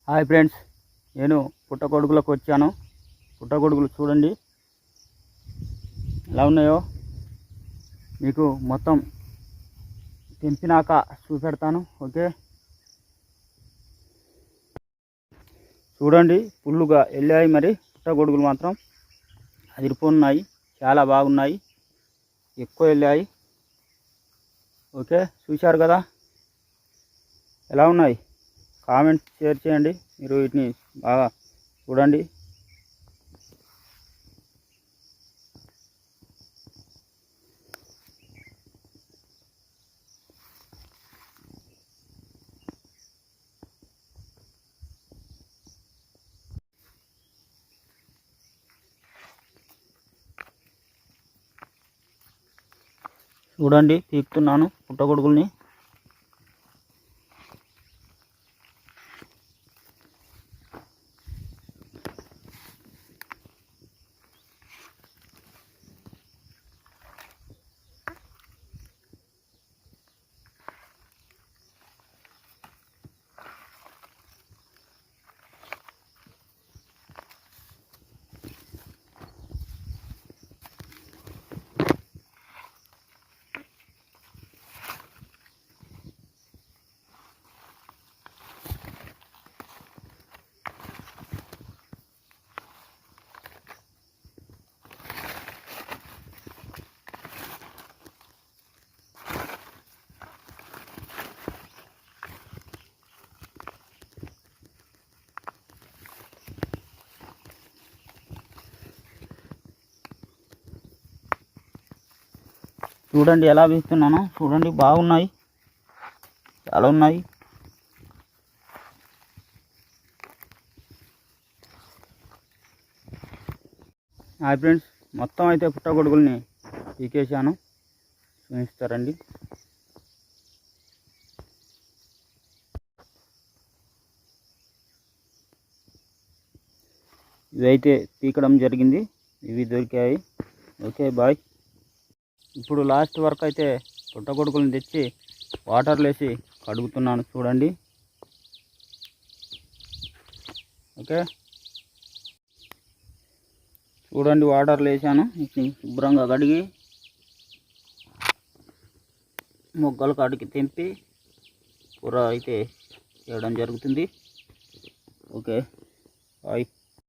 Hi friends, నేను పుట్టగొడుగులకు వచ్చాను. పుట్టగొడుగులు చూడండి ఎలా ఉన్నాయో. మీకు మొత్తం తెంపినాక చూపెడతాను. ఓకే, చూడండి ఫుల్లుగా వెళ్ళాయి. మరి పుట్టగొడుగులు మాత్రం అదిరిపోతున్నాయి, చాలా బాగున్నాయి, ఎక్కువ వెళ్ళాయి. ఓకే, చూశారు కదా ఎలా ఉన్నాయి. కామెంట్ షేర్ చేయండి. మీరు వీటిని బాగా చూడండి. చూడండి పీకుతున్నాను పుట్టగొడుగుల్ని. చూడండి ఎలా వేస్తున్నాను. చూడండి బాగున్నాయి, చాలా ఉన్నాయి. హాయ్ ఫ్రెండ్స్, మొత్తం అయితే పుట్టగొడుగుల్ని పీకేసాను, చూపిస్తారండి. ఇవైతే పీకడం జరిగింది, ఇవి దొరికాయి. Okay bye. ఇప్పుడు లాస్ట్ వరకు అయితే పుట్టగొడుగులను తెచ్చి వాటర్లో వేసి కడుగుతున్నాను. చూడండి. ఓకే, చూడండి వాటర్లో వేసాను. శుభ్రంగా కడిగి మొగ్గల కాడికి తెంపి కూర అయితే చేయడం జరుగుతుంది. Okay bye.